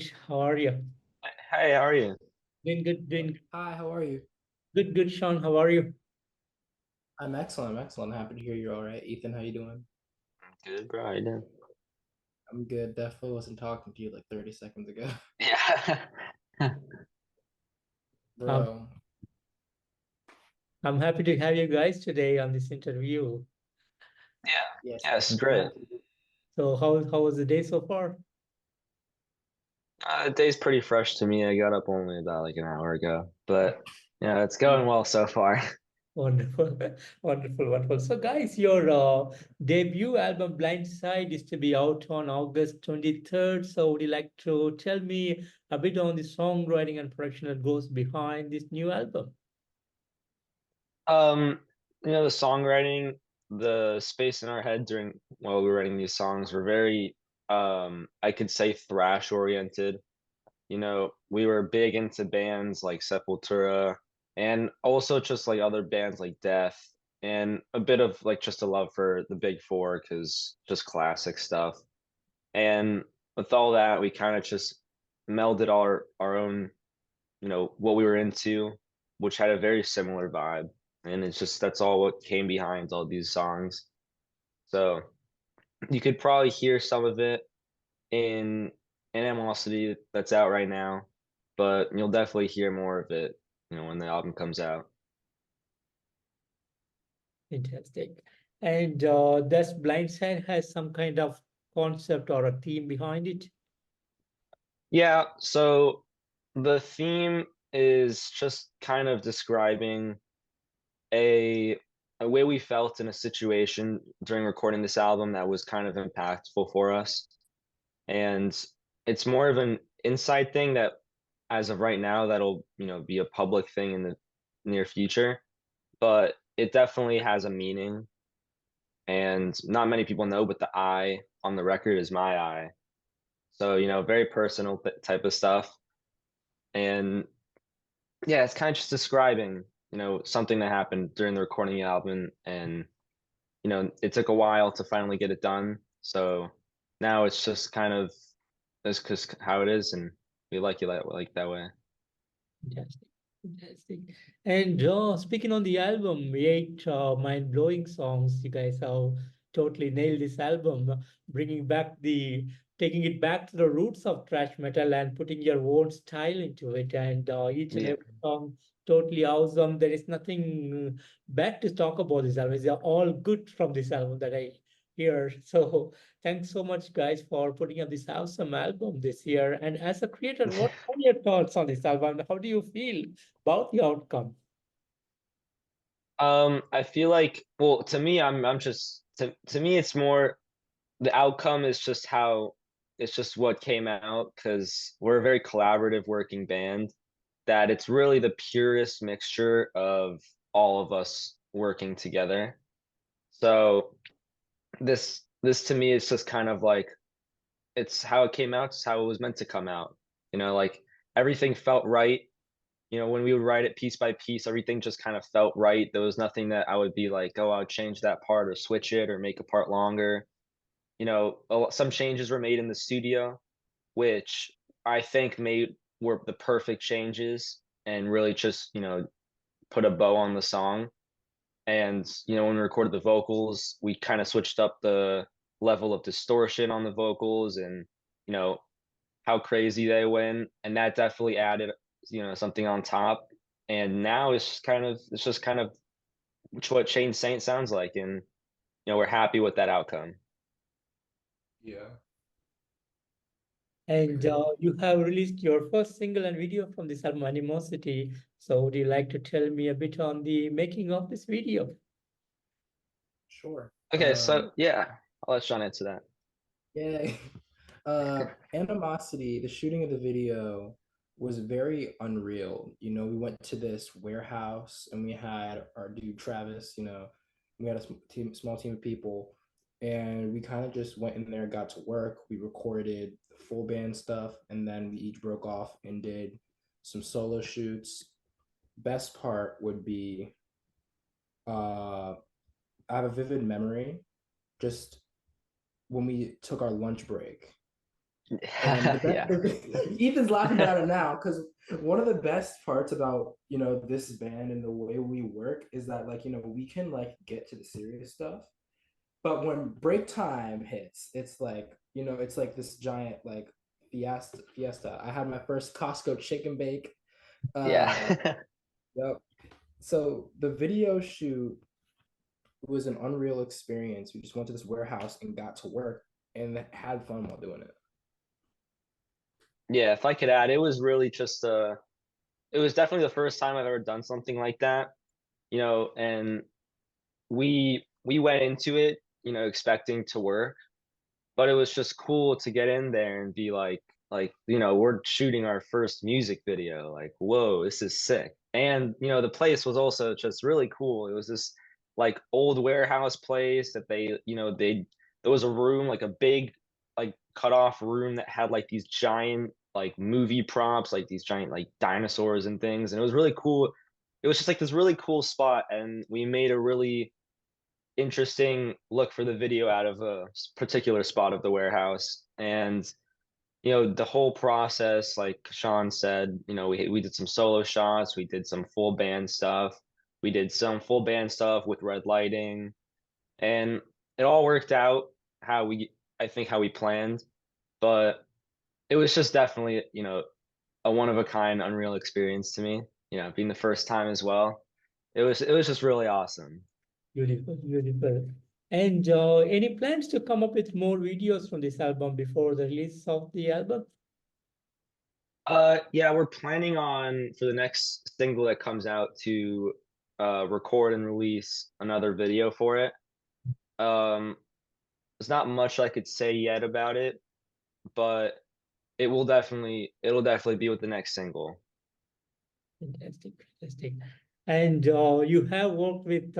Pete. How are you? Hey, how are you? Doing good, doing Hi, how are you? good, good, Sean. How are you? I'm excellent. I'm excellent. Happy to hear you're all right. Ethan, how you doing? Good, bro. How you doing? I'm good. Definitely wasn't talking to you like 30 seconds ago. Yeah. Um, Bro, I'm happy to have you guys today on this interview. Yeah. yes. Yeah, this is great. So how was the day so far? The day's pretty fresh to me. I got up only about like an hour ago, but yeah, it's going well so far. Wonderful, wonderful, wonderful. So, guys, your debut album Blindside is to be out on August 23rd. So, would you like to tell me a bit on the songwriting and production that goes behind this new album? Um, the songwriting, the space in our head during while we were writing these songs were very, I could say thrash oriented. We were big into bands like Sepultura and also just like other bands like Death and a bit of like just a love for the Big Four because just classic stuff. And with all that, we kind of just melded our own, what we were into, which had a very similar vibe. And it's just that's all what came behind all these songs. So you could probably hear some of it in Animosity that's out right now, but you'll definitely hear more of it, when the album comes out. Fantastic. And does Blindside has some kind of concept or a theme behind it? Yeah, so the theme is just kind of describing a a way we felt in a situation during recording this album that was kind of impactful for us. And it's more of an inside thing that as of right now that'll, be a public thing in the near future, but it definitely has a meaning and not many people know, but the I on the record is my I. So, very personal type of stuff. And yeah, it's kind of just describing, something that happened during the recording of the album. And, it took a while to finally get it done. So now it's just kind of that's just how it is. And we like that way. Fantastic. Fantastic. And speaking on the album, eight mind-blowing songs. You guys have totally nailed this album, bringing back taking it back to the roots of thrash metal and putting your own style into it. And each and Yeah. every song totally awesome. There is nothing bad to talk about this album. They're all good from this album that I hear. So thanks so much, guys, for putting up this awesome album this year. And as a creator, what are your thoughts on this album? How do you feel about the outcome? I feel like, well, to me, I'm just to me, it's more the outcome is just how it's just what came out because we're a very collaborative working band that it's really the purest mixture of all of us working together. So this to me is just kind of like it's how it came out, it's how it was meant to come out. Like everything felt right. When we would write it piece by piece, everything just kind of felt right. There was nothing that I would be like, oh, I would change that part or switch it or make a part longer. Some changes were made in the studio, which I think made were the perfect changes and really just, put a bow on the song. And, when we recorded the vocals, we kind of switched up the level of distortion on the vocals and, you know, how crazy they went. And that definitely added, something on top. And now it's just kind of what Shane Saint sounds like. And, we're happy with that outcome. Yeah. And Okay. you have released your first single and video from this album, Animosity. So would you like to tell me a bit on the making of this video? Sure. Okay, so yeah, I'll let Sean answer that. Yeah. Animosity, the shooting of the video was very unreal. We went to this warehouse and we had our dude Travis, we had a small team of people, and we kind of just went in there, got to work. We recorded the full band stuff, and then we each broke off and did some solo shoots. Best part would be I have a vivid memory just when we took our lunch break. And Yeah. Ethan's laughing about it now because one of the best parts about this band and the way we work is that like we can like get to the serious stuff, but when break time hits, it's like it's like this giant like fiesta. I had my first Costco chicken bake. Yeah. Yep. So the video shoot was an unreal experience. We just went to this warehouse and got to work and had fun while doing it. Yeah, if I could add, it was really just it was definitely the first time I've ever done something like that, and we went into it, expecting to work, but it was just cool to get in there and be like, we're shooting our first music video. Like, whoa, this is sick. And, the place was also just really cool. It was this like old warehouse place that there was a room, like a big, like cut off room that had like these giant, like movie props, like these giant, like dinosaurs and things. And it was really cool. It was just like this really cool spot. And we made a really interesting look for the video out of a particular spot of the warehouse. And the whole process, like Sean said, we did some solo shots, we did some full band stuff, we did some full band stuff with red lighting, and it all worked out how we I think how we planned. But it was just definitely, a one of a kind unreal experience to me, being the first time as well. It was just really awesome. Beautiful, beautiful. And any plans to come up with more videos from this album before the release of the album? Yeah, we're planning on for the next single that comes out to record and release another video for it. Um, there's not much I could say yet about it, but it'll definitely be with the next single. Fantastic, fantastic. And you have worked with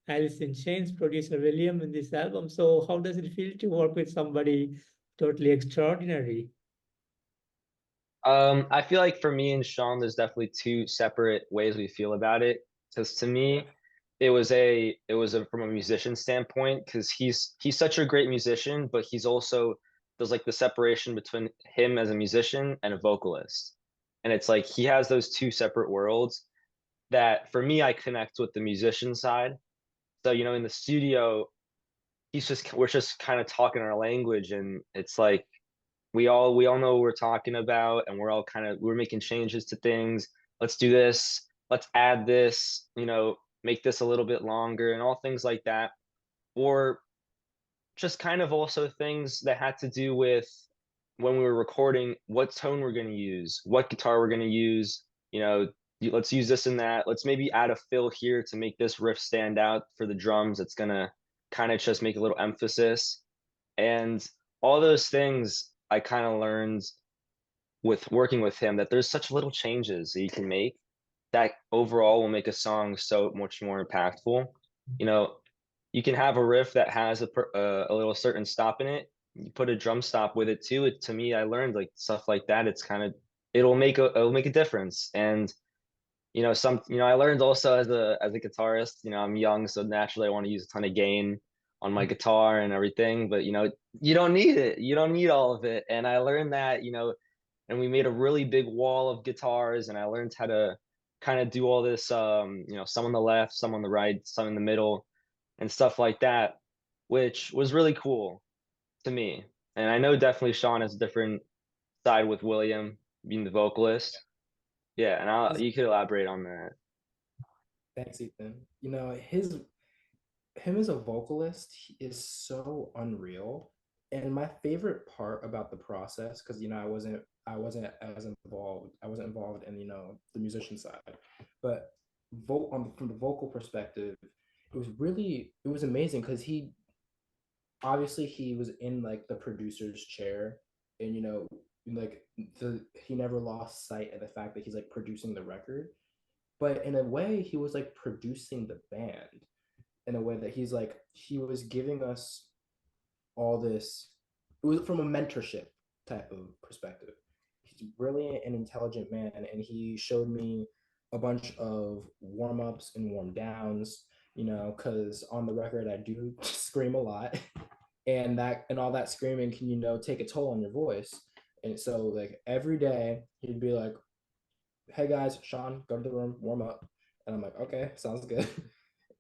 Alice in Chains producer William in this album. So how does it feel to work with somebody totally extraordinary? I feel like for me and Sean, there's definitely two separate ways we feel about it. Because to me, it was a from a musician standpoint, because he's such a great musician, but he's also there's like the separation between him as a musician and a vocalist. And it's like he has those two separate worlds that for me I connect with the musician side. So, in the studio, we're just kind of talking our language, and it's like we all know what we're talking about, and we're making changes to things. Let's do this, let's add this, make this a little bit longer, and all things like that. Or just kind of also things that had to do with when we were recording, what tone we're going to use, what guitar we're going to use, let's use this and that, let's maybe add a fill here to make this riff stand out for the drums. It's going to kind of just make a little emphasis. And all those things I kind of learned with working with him, that there's such little changes that you can make that overall will make a song so much more impactful. You know, you can have a riff that has a little certain stop in it. You put a drum stop with it too. To me, I learned like stuff like that. It'll make a difference. And I learned also as a guitarist. I'm young, so naturally I want to use a ton of gain on my guitar and everything. But you don't need it. You don't need all of it. And I learned that. And we made a really big wall of guitars, and I learned how to kind of do all this. Some on the left, some on the right, some in the middle, and stuff like that, which was really cool to me. And I know definitely Sean has a different side with William being the vocalist. Yeah, and you could elaborate on that. Thanks, Ethan. Him as a vocalist, he is so unreal. And my favorite part about the process, because I wasn't as involved. I wasn't involved in the musician side, but from the vocal perspective, it was amazing because he was in like the producer's chair, and like he never lost sight of the fact that he's like producing the record, but in a way he was like producing the band in a way that he was giving us all this. It was from a mentorship type of perspective. He's really an intelligent man, and he showed me a bunch of warm-ups and warm downs, because on the record I do scream a lot. and all that screaming can, take a toll on your voice. And so like every day he'd be like, hey guys, Sean, go to the room, warm up. And I'm like, okay, sounds good.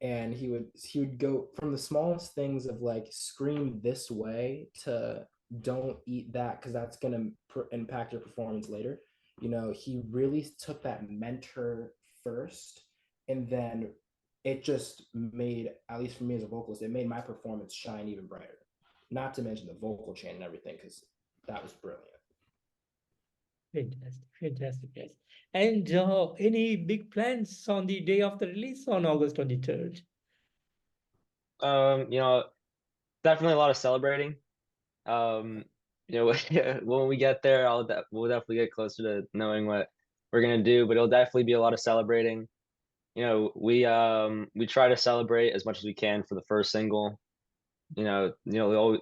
And he would go from the smallest things of like scream this way to don't eat that because that's going to impact your performance later. He really took that mentor first, and then it just made, at least for me as a vocalist, it made my performance shine even brighter. Not to mention the vocal chain and everything, because that was brilliant. Fantastic, fantastic, guys. And any big plans on the day of the release on August 23rd? You know, definitely a lot of celebrating. You know, when we get there, we'll definitely get closer to knowing what we're gonna do, but it'll definitely be a lot of celebrating. We try to celebrate as much as we can for the first single. You'll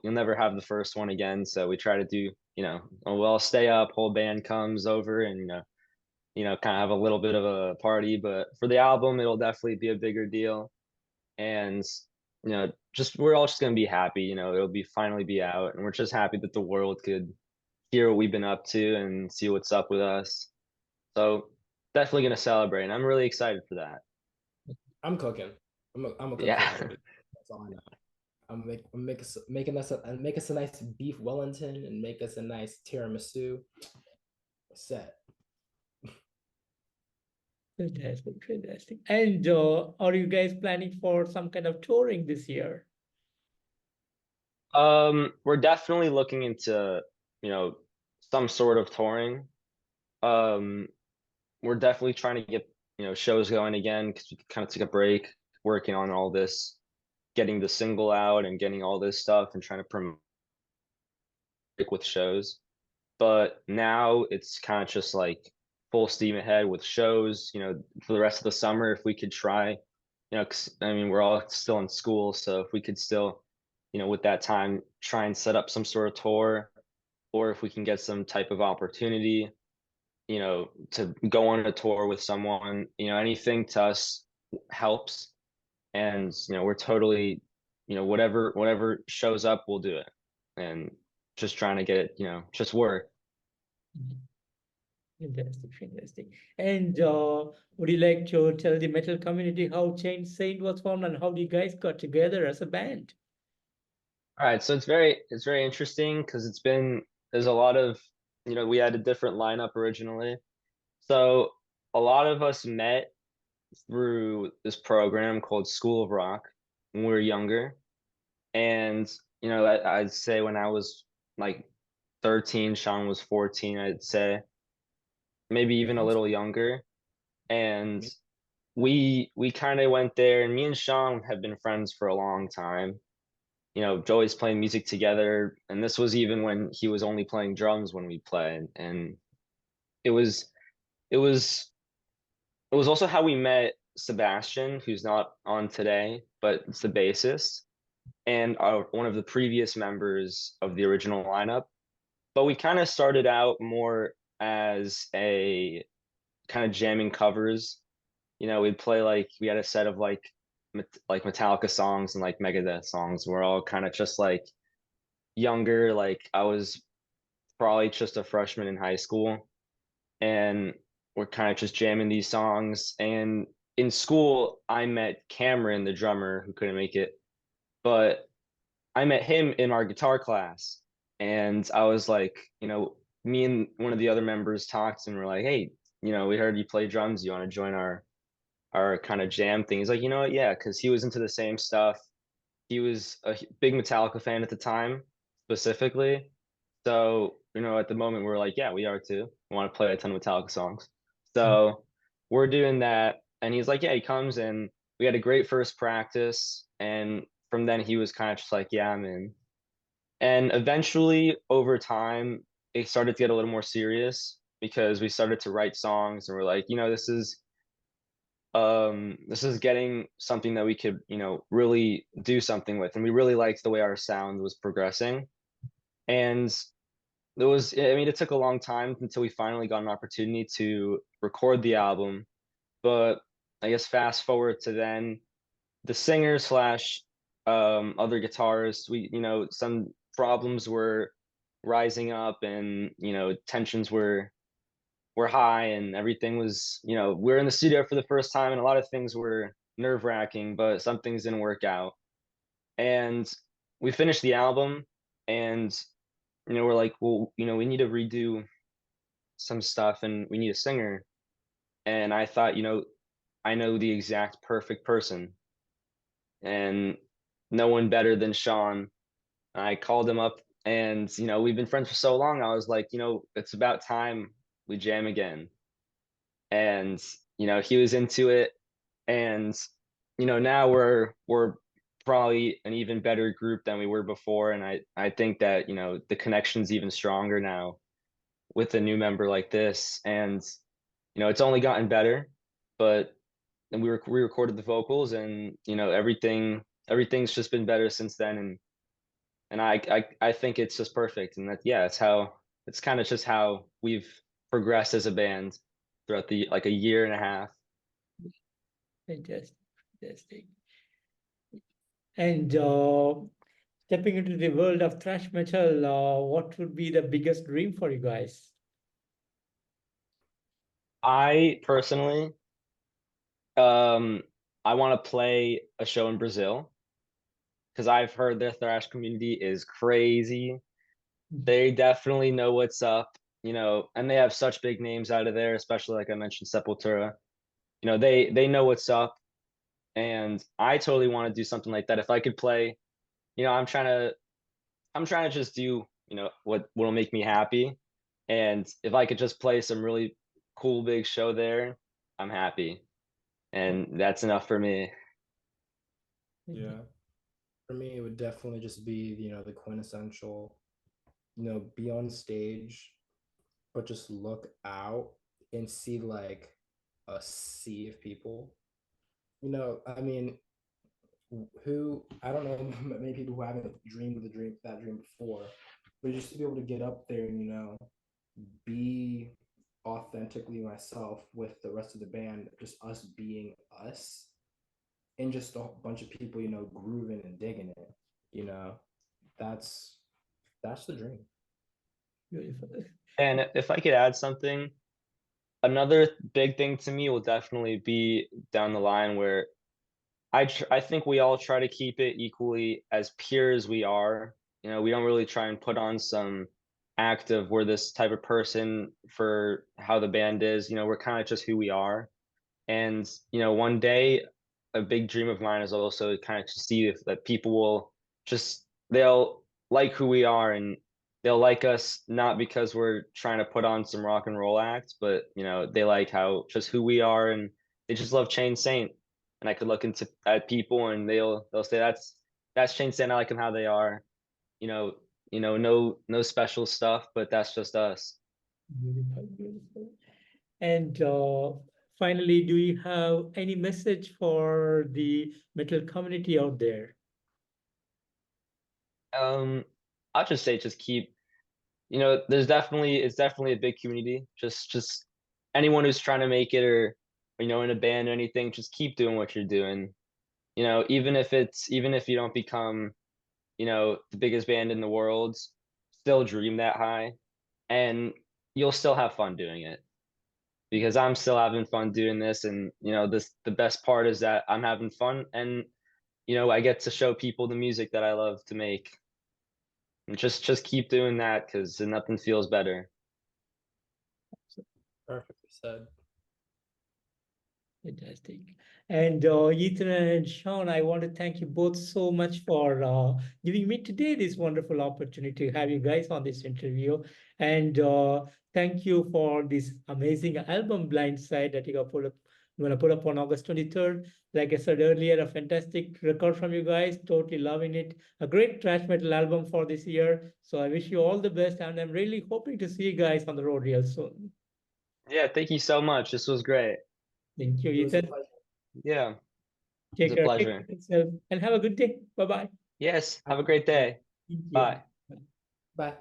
never have the first one again, so we try to do, we'll all stay up, whole band comes over, and kind of have a little bit of a party. But for the album, it'll definitely be a bigger deal, and just we're all just gonna be happy. It'll be finally be out, and we're just happy that the world could hear what we've been up to and see what's up with us. So definitely gonna celebrate, and I'm really excited for that. I'm cooking. I'm a cook Yeah. for everybody. That's all I know. Make us a nice beef Wellington and make us a nice tiramisu. Set. Fantastic, fantastic. And are you guys planning for some kind of touring this year? We're definitely looking into, some sort of touring. Um, we're definitely trying to get, shows going again because we kind of took a break working on all this, getting the single out and getting all this stuff and trying to promote with shows. But now it's kind of just like full steam ahead with shows, for the rest of the summer. If we could try, 'cause, I mean, we're all still in school, so if we could still, with that time, try and set up some sort of tour, or if we can get some type of opportunity, to go on a tour with someone, anything to us helps. And, we're totally, whatever shows up, we'll do it. And just trying to get it, just work. Fantastic, fantastic. And would you like to tell the metal community how Chain Saint was formed and how you guys got together as a band? All right, so it's very interesting because there's a lot of, we had a different lineup originally. So a lot of us met through this program called School of Rock when we were younger. And, I'd say when I was like 13, Sean was 14, I'd say, maybe even a Me little younger. And we kind of went there, and me and Sean have been friends for a long time. Joey's playing music together, and this was even when he was only playing drums when we played. And it was it was it was also how we met Sebastian, who's not on today, but it's the bassist and one of the previous members of the original lineup. But we kind of started out more as a kind of jamming covers. We'd play like we had a set of like Metallica songs and like Megadeth songs. We're all kind of just like younger. Like I was probably just a freshman in high school, and we're kind of just jamming these songs. And in school, I met Cameron, the drummer, who couldn't make it, but I met him in our guitar class, and I was like, me and one of the other members talked, and we're like, hey, we heard you play drums. You want to join our kind of jam thing? He's like, you know what? Yeah, because he was into the same stuff. He was a big Metallica fan at the time, specifically. So, at the moment we're like, yeah, we are too. We want to play a ton of Metallica songs. So we're doing that. And he's like, yeah, he comes in. We had a great first practice. And from then he was kind of just like, yeah, I'm in. And eventually over time, it started to get a little more serious because we started to write songs and we're like, this is getting something that we could, really do something with. And we really liked the way our sound was progressing. And it took a long time until we finally got an opportunity to record the album. But I guess fast forward to then, the singer slash other guitarists. We, some problems were rising up, and tensions were high, and everything was, we're in the studio for the first time, and a lot of things were nerve-wracking, but some things didn't work out. And we finished the album, and we're like, well, we need to redo some stuff, and we need a singer. And I thought, I know the exact perfect person, and no one better than Sean. I called him up, and we've been friends for so long. I was like, it's about time we jam again. And he was into it, and now we're probably an even better group than we were before. And I think that the connection's even stronger now with a new member like this. And it's only gotten better. But and we recorded the vocals, and everything's just been better since then. And I think it's just perfect. And that, yeah, it's kind of just how we've progressed as a band throughout the like a year and a half. Fantastic, fantastic. And stepping into the world of thrash metal, what would be the biggest dream for you guys? I personally, I want to play a show in Brazil, because I've heard their thrash community is crazy. They definitely know what's up, and they have such big names out of there, especially like I mentioned, Sepultura. They know what's up, and I totally want to do something like that. If I could play, I'm trying to just do, what'll make me happy. And if I could just play some really cool big show there, I'm happy. And that's enough for me. Yeah. For me, it would definitely just be, the quintessential, be on stage, but just look out and see like a sea of people. I mean, I don't know many people who haven't dreamed of that dream before, but just to be able to get up there and, be authentically myself with the rest of the band, just us being us, and just a bunch of people, grooving and digging it, that's the dream. Beautiful. And if I could add something, another big thing to me will definitely be down the line where I think we all try to keep it equally as pure as we are. We don't really try and put on some act of we're this type of person for how the band is. We're kind of just who we are. And one day, a big dream of mine is also kind of to see if that people will they'll like who we are, and they'll like us not because we're trying to put on some rock and roll act, but they like how just who we are, and they just love Chain Saint. And I could look into at people, and they'll say that's Chain Saint. I like them how they are. No special stuff, but that's just us. Beautiful, beautiful. And finally, do you have any message for the metal community out there? I'll just say just keep, it's definitely a big community. Just anyone who's trying to make it, or in a band or anything, just keep doing what you're doing. Even if you don't become, the biggest band in the world, still dream that high, and you'll still have fun doing it. Because I'm still having fun doing this, and the best part is that I'm having fun, and I get to show people the music that I love to make. And just keep doing that, because nothing feels better. Perfectly said. Fantastic. And Ethan and Sean, I want to thank you both so much for giving me today this wonderful opportunity to have you guys on this interview. And thank you for this amazing album, Blindside, that you're gonna put up on August 23rd. Like I said earlier, a fantastic record from you guys. Totally loving it. A great thrash metal album for this year. So I wish you all the best, and I'm really hoping to see you guys on the road real soon. Yeah, thank you so much. This was great. Thank you, It was a Ethan. pleasure. Yeah, it was Take a care. Take care pleasure. of yourself and have a good day. Bye bye. Yes, have a great day. Thank you. Bye. Bye.